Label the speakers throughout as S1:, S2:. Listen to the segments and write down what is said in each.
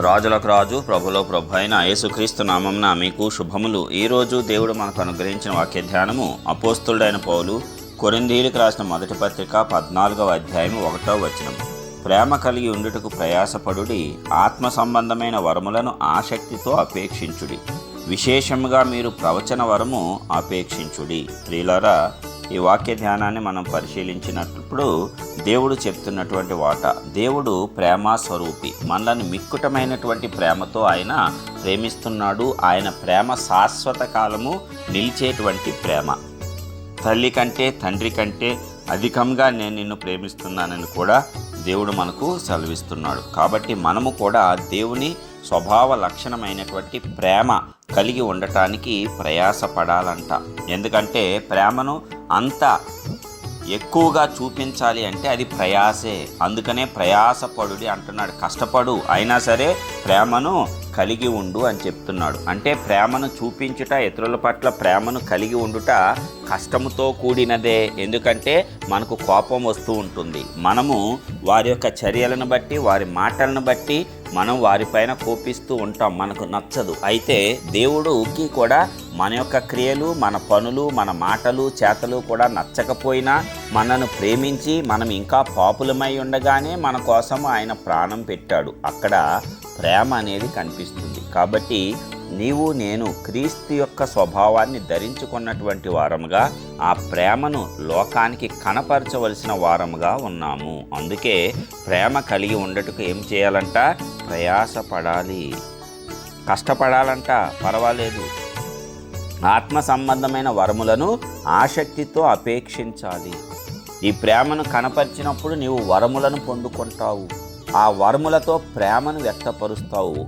S1: రాజులకు రాజు ప్రభులో ప్రభు అయిన యేసుక్రీస్తు నామంన మీకు శుభములు. ఈరోజు దేవుడు మనకు అనుగ్రహించిన వాక్య ధ్యానము అపోస్తలుడైన పౌలు కొరింథీయులకు రాసిన మొదటి పత్రిక 14వ అధ్యాయము 1వ వచనం. ప్రేమ కలిగి ఉండుటకు ప్రయాసపడుడి, ఆత్మ సంబంధమైన వరములను ఆసక్తితో అపేక్షించుడి, విశేషముగా మీరు ప్రవచన వరము అపేక్షించుడి. ప్రియులారా, ఈ వాక్య ధ్యానాన్ని మనం పరిశీలించినప్పుడు దేవుడు చెప్తున్నటువంటి దేవుడు ప్రేమ స్వరూపి. మనల్ని మిక్కుటమైనటువంటి ప్రేమతో ఆయన ప్రేమిస్తున్నాడు. ఆయన ప్రేమ శాశ్వత కాలము నిలిచేటువంటి ప్రేమ. తల్లి కంటే తండ్రి కంటే అధికంగా నేను నిన్ను ప్రేమిస్తున్నానని కూడా దేవుడు మనకు సెలవిస్తున్నాడు. కాబట్టి మనము కూడా దేవుని స్వభావ లక్షణమైనటువంటి ప్రేమ కలిగి ఉండటానికి ప్రయాసపడాలంట. ఎందుకంటే ప్రేమను అంత ఎక్కువగా చూపించాలి అంటే అది ప్రయాసే. అందుకనే ప్రయాసపడుడి అంటున్నాడు. కష్టపడు, అయినా సరే ప్రేమను కలిగి ఉండు అని చెప్తున్నాడు. అంటే ప్రేమను చూపించుట, ఇతరుల పట్ల ప్రేమను కలిగి ఉండుట కష్టముతో కూడినదే. ఎందుకంటే మనకు కోపం వస్తూ ఉంటుంది. మనము వారి యొక్క చర్యలను బట్టి, వారి మాటలను బట్టి మనం వారిపైన కోపిస్తూ ఉంటాం. మనకు నచ్చదు. అయితే దేవుడికి కూడా మన యొక్క క్రియలు, మన పనులు, మన మాటలు, చేతలు కూడా నచ్చకపోయినా మనను ప్రేమించి మనం ఇంకా పాపులమై ఉండగానే మన కోసం ఆయన ప్రాణం పెట్టాడు. అక్కడ ప్రేమ అనేది కనిపిస్తుంది. కాబట్టి నీవు నేను క్రీస్తు యొక్క స్వభావాన్ని ధరించుకున్నటువంటి వారముగా ఆ ప్రేమను లోకానికి కనపరచవలసిన వారముగా ఉన్నాము. అందుకే ప్రేమ కలిగి ఉండటకు ఏం చేయాలంట? ప్రయాసపడాలి, కష్టపడాలంట. పర్వాలేదు. ఆత్మ సంబంధమైన వరములను ఆసక్తితో అపేక్షించాలి. ఈ ప్రేమను కనపరిచినప్పుడు నీవు వరములను పొందుకుంటావు. ఆ వరములతో ప్రేమను వ్యక్తపరుస్తావు.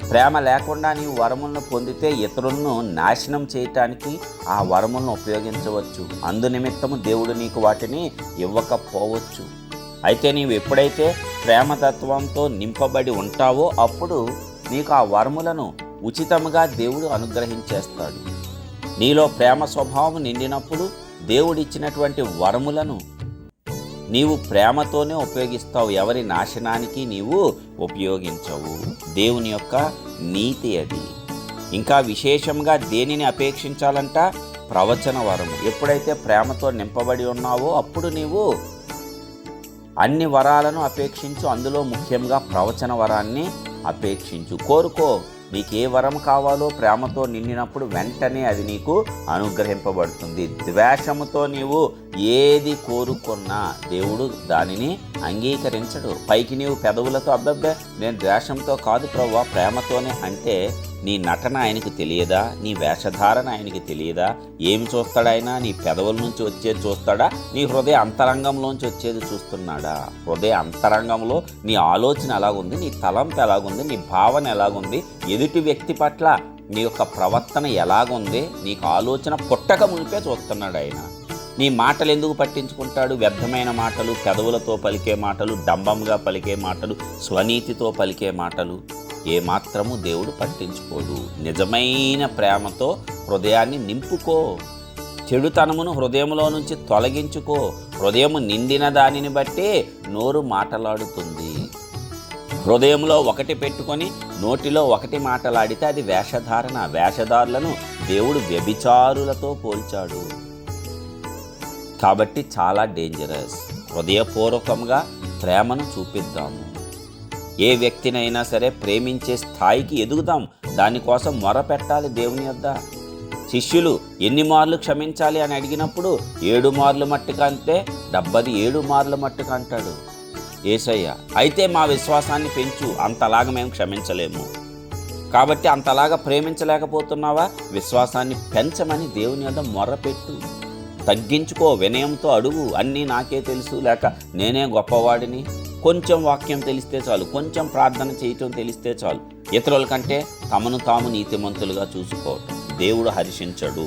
S1: ప్రేమ లేకుండా నీవు వరములను పొందితే ఇతరులను నాశనం చేయటానికి ఆ వరములను ఉపయోగించవచ్చు. అందునిమిత్తము దేవుడు నీకు వాటిని ఇవ్వకపోవచ్చు. అయితే నీవు ఎప్పుడైతే ప్రేమతత్వంతో నింపబడి ఉంటావో అప్పుడు నీకు ఆ వరములను ఉచితముగా దేవుడు అనుగ్రహించేస్తాడు. నీలో ప్రేమ స్వభావం నిండినప్పుడు దేవుడిచ్చినటువంటి వరములను నీవు ప్రేమతోనే ఉపయోగిస్తావు. ఎవరి నాశనానికి నీవు ఉపయోగించవు. దేవుని యొక్క నీతి అది. ఇంకా విశేషంగా దేనిని అపేక్షించాలంట? ప్రవచన వరము. ఎప్పుడైతే ప్రేమతో నింపబడి ఉన్నావో అప్పుడు నీవు అన్ని వరాలను అపేక్షించు. అందులో ముఖ్యంగా ప్రవచన వరాన్ని అపేక్షించు. కోరుకో. నీకు ఏ వరం కావాలో ప్రేమతో నిండినప్పుడు వెంటనే అది నీకు అనుగ్రహింపబడుతుంది. ద్వేషముతో నీవు ఏది కోరుకున్నా దేవుడు దానిని అంగీకరించడు. పైకి నీవు పెదవులతో అబ్బబ్బే నేను ద్వేషంతో కాదు ప్రభువా ప్రేమతోనే అంటే నీ నటన ఆయనకు తెలియదా? నీ వేషధారణ ఆయనకి తెలియదా? ఏమి చూస్తాడైనా? నీ పెదవుల నుంచి వచ్చేది చూస్తాడా? నీ హృదయ అంతరంగంలోంచి వచ్చేది చూస్తున్నాడా? హృదయ అంతరంగంలో నీ ఆలోచన ఎలాగుంది? నీ తలంపు ఎలాగుంది? నీ భావన ఎలాగుంది? ఎదుటి వ్యక్తి పట్ల నీ యొక్క ప్రవర్తన ఎలాగుంది? నీకు ఆలోచన పుట్టక మునిపే చూస్తున్నాడు ఆయన. నీ మాటలు ఎందుకు పట్టించుకుంటాడు? వ్యర్థమైన మాటలు, పెదవులతో పలికే మాటలు, డంబంగా పలికే మాటలు, స్వనీతితో పలికే మాటలు ఏమాత్రము దేవుడు పట్టించుకోడు. నిజమైన ప్రేమతో హృదయాన్ని నింపుకో. చెడుతనమును హృదయంలో నుంచి తొలగించుకో. హృదయము నిండిన దానిని బట్టి నోరు మాటలాడుతుంది. హృదయంలో ఒకటి పెట్టుకొని నోటిలో ఒకటి మాటలాడితే అది వేషధారణ. వేషధారులను దేవుడు వ్యభిచారులతో పోల్చాడు. కాబట్టి చాలా డేంజరస్. హృదయపూర్వకంగా ప్రేమను చూపిద్దాము. ఏ వ్యక్తినైనా సరే ప్రేమించే స్థాయికి ఎదుగుదాం. దానికోసం మొరపెట్టాలి దేవుని యొద్ద. శిష్యులు ఎన్ని మార్లు క్షమించాలి అని అడిగినప్పుడు 7 మార్లు మట్టుకు అంటే 77 మార్లు మట్టుకు అంటాడు యేసయ్య. అయితే మా విశ్వాసాన్ని పెంచు. అంతలాగా మేము క్షమించలేము. కాబట్టి అంతలాగా ప్రేమించలేకపోతున్నావా? విశ్వాసాన్ని పెంచమని దేవుని యొద్ద మొరపెట్టు. తగ్గించుకో. వినయంతో అడుగు. అన్నీ నాకే తెలుసు, లేక నేనే గొప్పవాడిని. కొంచెం వాక్యం తెలిస్తే చాలు, కొంచెం ప్రార్థన చేయటం తెలిస్తే చాలు. ఇతరుల కంటే తమను తాము నీతిమంతులుగా చూసుకోవటం దేవుడు హర్షించడు.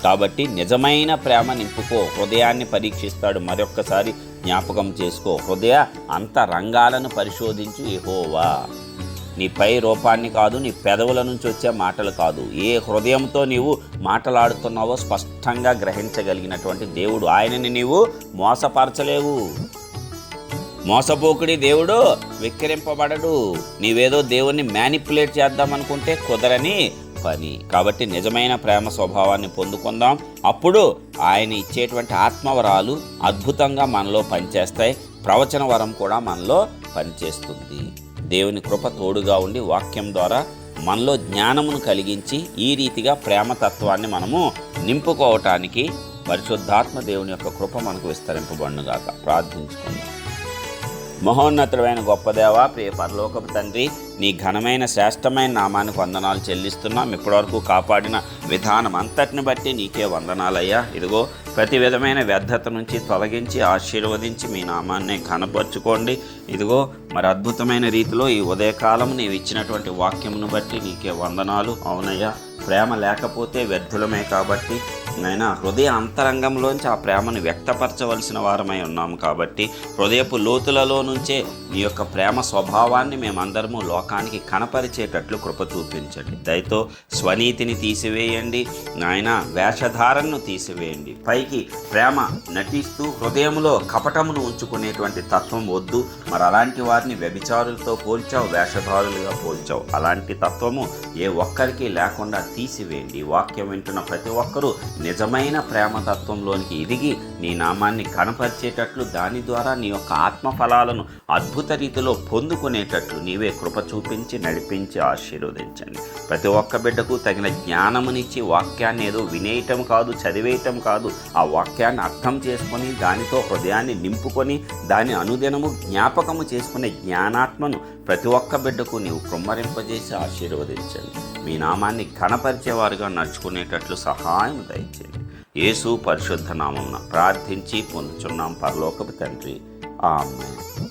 S1: కాబట్టి నిజమైన ప్రేమ నింపుకో. హృదయాన్ని పరీక్షిస్తాడు. మరొక్కసారి జ్ఞాపకం చేసుకో. హృదయ అంతరంగాలను పరిశోధించు యెహోవా. నీ పై రూపాన్ని కాదు, నీ పెదవుల నుంచి వచ్చే మాటలు కాదు. ఏ హృదయంతో నీవు మాటలాడుతున్నావో స్పష్టంగా గ్రహించగలిగినటువంటి దేవుడు. ఆయనని నీవు మోసపరచలేవు. మోసపోకుడి దేవుడు వెక్కిరింపబడడు. నీవేదో దేవుణ్ణి మ్యానిపులేట్ చేద్దామనుకుంటే కుదరని పని. కాబట్టి నిజమైన ప్రేమ స్వభావాన్ని పొందుకుందాం. అప్పుడు ఆయన ఇచ్చేటువంటి ఆత్మవరాలు అద్భుతంగా మనలో పనిచేస్తాయి. ప్రవచన వరం కూడా మనలో పనిచేస్తుంది. దేవుని కృప తోడుగా ఉండి వాక్యం ద్వారా మనలో జ్ఞానమును కలిగించి ఈ రీతిగా ప్రేమతత్వాన్ని మనము నింపుకోవటానికి పరిశుద్ధాత్మ దేవుని యొక్క కృప మనకు విస్తరింపబడునుగాక. ప్రార్థించుకుందాం. మహోన్నతుడైన గొప్ప దేవా, ప్రియ పరలోకపు తండ్రి, నీ ఘనమైన శ్రేష్టమైన నామానికి వందనాలు చెల్లిస్తున్నాం. ఇప్పటివరకు కాపాడిన విధానం అంతటిని బట్టి నీకే వందనాలయ్యా. ఇదిగో ప్రతి విధమైన వ్యర్థత నుంచి తొలగించి ఆశీర్వదించి మీ నామాన్ని ఘనపరుచుకోండి. ఇదిగో మరి అద్భుతమైన రీతిలో ఈ ఉదయకాలం నీవు ఇచ్చినటువంటి వాక్యమును బట్టి నీకే వందనాలు. అవునయ్యా, ప్రేమ లేకపోతే వ్యర్థులమే. కాబట్టి నైనా హృదయ అంతరంగంలోంచి ఆ ప్రేమను వ్యక్తపరచవలసిన వారమై ఉన్నాము. కాబట్టి హృదయపు లోతులలో నుంచే నీ యొక్క ప్రేమ స్వభావాన్ని మేమందరము లోకానికి కనపరిచేటట్లు కృప చూపించండి. దయతో స్వనీతిని తీసివేయండి నాయన, వేషధారణను తీసివేయండి. పైకి ప్రేమ నటిస్తూ హృదయంలో కపటమును ఉంచుకునేటువంటి తత్వం వద్దు. మరి అలాంటి వారిని వ్యభిచారులతో పోల్చావు, వేషధారులుగా పోల్చావు. అలాంటి తత్వము ఏ ఒక్కరికి లేకుండా తీసివేయండి. వాక్యం వింటున్న ప్రతి ఒక్కరూ నిజమైన ప్రేమతత్వంలోనికి ఎదిగి నీ నామాన్ని కనపరిచేటట్లు, దాని ద్వారా నీ యొక్క ఆత్మఫలాలను అద్భుత రీతిలో పొందుకునేటట్లు నీవే కృప చూపించి నడిపించి ఆశీర్వదించండి. ప్రతి ఒక్క బిడ్డకు తగిన జ్ఞానమునిచ్చి వాక్యాన్ని ఏదో వినేయటం కాదు, చదివేయటం కాదు, ఆ వాక్యాన్ని అర్థం చేసుకొని దానితో హృదయాన్ని నింపుకొని దాని అనుదినము జ్ఞాపకము చేసుకునే జ్ఞానాత్మను ప్రతి ఒక్క బిడ్డకు నీవు కుమ్మరింపజేసి ఆశీర్వదించండి. మీ నామాన్ని ఘనపరిచేవారుగా నడుచుకునేటట్లు సహాయం దయచేయండి. యేసు పరిశుద్ధ నామమున ప్రార్థించి పొందుచున్నాం పరలోకపు తండ్రి. ఆమేన్.